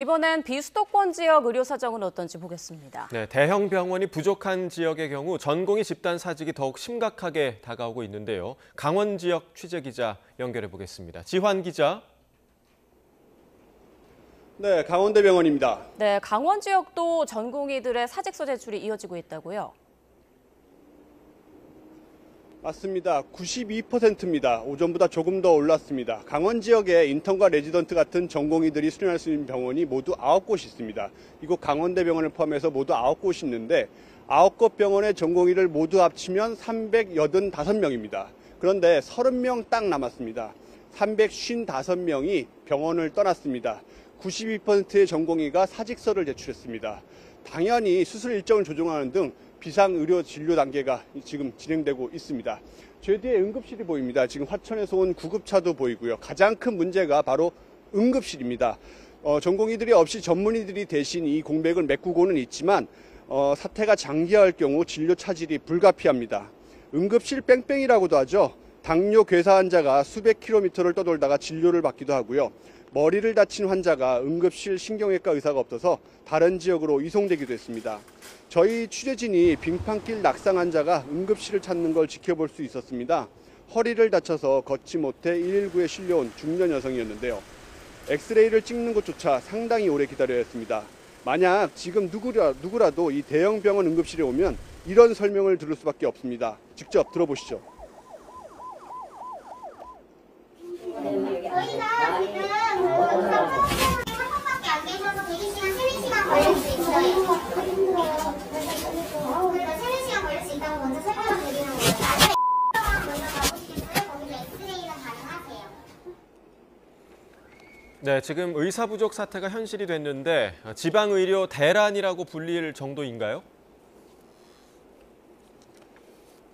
이번엔 비수도권 지역 의료 사정은 어떤지 보겠습니다. 네, 대형 병원이 부족한 지역의 경우 전공의 집단 사직이 더욱 심각하게 다가오고 있는데요. 강원 지역 취재 기자 연결해 보겠습니다. 지환 기자. 네, 강원대병원입니다. 네, 강원 지역도 전공의들의 사직서 제출이 이어지고 있다고요? 맞습니다. 92%입니다. 오전보다 조금 더 올랐습니다. 강원 지역에 인턴과 레지던트 같은 전공의들이 수련할 수 있는 병원이 모두 9곳이 있습니다. 이곳 강원대병원을 포함해서 모두 9곳이 있는데 9곳 병원의 전공의를 모두 합치면 385명입니다. 그런데 30명 딱 남았습니다. 355명이 병원을 떠났습니다. 92%의 전공의가 사직서를 제출했습니다. 당연히 수술 일정을 조정하는 등 비상의료 진료 단계가 지금 진행되고 있습니다. 제 뒤에 응급실이 보입니다. 지금 화천에서 온 구급차도 보이고요. 가장 큰 문제가 바로 응급실입니다. 전공의들이 없이 전문의들이 대신 이 공백을 메꾸고는 있지만 사태가 장기화할 경우 진료 차질이 불가피합니다. 응급실 뺑뺑이라고도 하죠. 당뇨 괴사 환자가 수백 킬로미터를 떠돌다가 진료를 받기도 하고요. 머리를 다친 환자가 응급실 신경외과 의사가 없어서 다른 지역으로 이송되기도 했습니다. 저희 취재진이 빙판길 낙상 환자가 응급실을 찾는 걸 지켜볼 수 있었습니다. 허리를 다쳐서 걷지 못해 119에 실려온 중년 여성이었는데요. 엑스레이를 찍는 것조차 상당히 오래 기다려야 했습니다. 만약 지금 누구라도 이 대형 병원 응급실에 오면 이런 설명을 들을 수밖에 없습니다. 직접 들어보시죠. 저희가 지금 상황밖에 안 되셔서 대기시간 3-4시간 걸릴 수 있어요. 그래서 3-4시간 걸릴 수 있다고 먼저 설명을 드리는 거예요. 나중에 먼저 가보시겠어요? 거기서 엑스레이가 가능하세요. 네, 지금 의사 부족 사태가 현실이 됐는데 지방의료 대란이라고 불릴 정도인가요?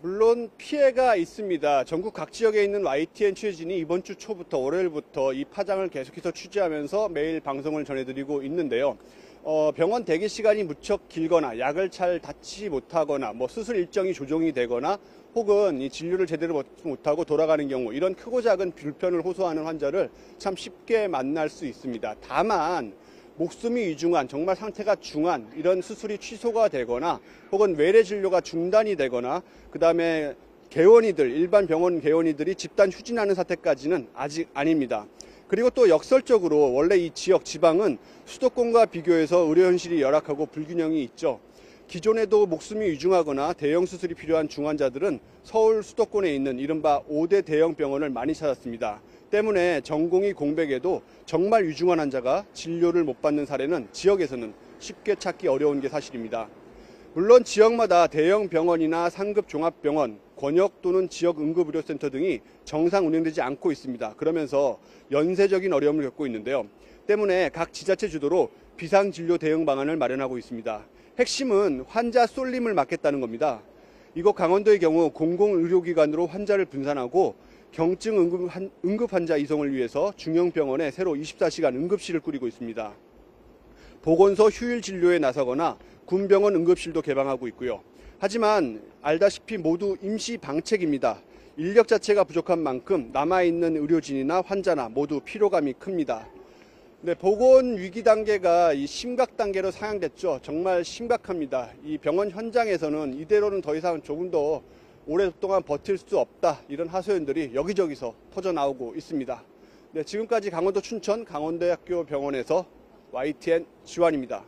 물론 피해가 있습니다. 전국 각 지역에 있는 YTN 취재진이 이번 주 초부터 월요일부터 이 파장을 계속해서 취재하면서 매일 방송을 전해드리고 있는데요. 병원 대기 시간이 무척 길거나 약을 잘 닿지 못하거나 수술 일정이 조정이 되거나 혹은 이 진료를 제대로 받지 못하고 돌아가는 경우 이런 크고 작은 불편을 호소하는 환자를 참 쉽게 만날 수 있습니다. 다만 목숨이 위중한 정말 상태가 중한 이런 수술이 취소가 되거나 혹은 외래 진료가 중단이 되거나 그다음에 일반 병원 개원이들이 집단 휴진하는 사태까지는 아직 아닙니다. 그리고 또 역설적으로 원래 이 지방은 수도권과 비교해서 의료 현실이 열악하고 불균형이 있죠. 기존에도 목숨이 위중하거나 대형 수술이 필요한 중환자들은 서울 수도권에 있는 이른바 5대 대형 병원을 많이 찾았습니다. 때문에 전공의 공백에도 정말 위중한 환자가 진료를 못 받는 사례는 지역에서는 쉽게 찾기 어려운 게 사실입니다. 물론 지역마다 대형 병원이나 상급 종합병원, 권역 또는 지역 응급의료센터 등이 정상 운영되지 않고 있습니다. 그러면서 연쇄적인 어려움을 겪고 있는데요. 때문에 각 지자체 주도로 비상진료 대응 방안을 마련하고 있습니다. 핵심은 환자 쏠림을 막겠다는 겁니다. 이곳 강원도의 경우 공공의료기관으로 환자를 분산하고 경증 응급 환자 이송을 위해서 중형병원에 새로 24시간 응급실을 꾸리고 있습니다. 보건소 휴일 진료에 나서거나 군병원 응급실도 개방하고 있고요. 하지만 알다시피 모두 임시 방책입니다. 인력 자체가 부족한 만큼 남아있는 의료진이나 환자나 모두 피로감이 큽니다. 네, 보건 위기 단계가 이 심각 단계로 상향됐죠. 정말 심각합니다. 이 병원 현장에서는 이대로는 더 이상 조금 더 오랫동안 버틸 수 없다. 이런 하소연들이 여기저기서 터져나오고 있습니다. 네, 지금까지 강원도 춘천 강원대학교 병원에서 YTN 지환입니다.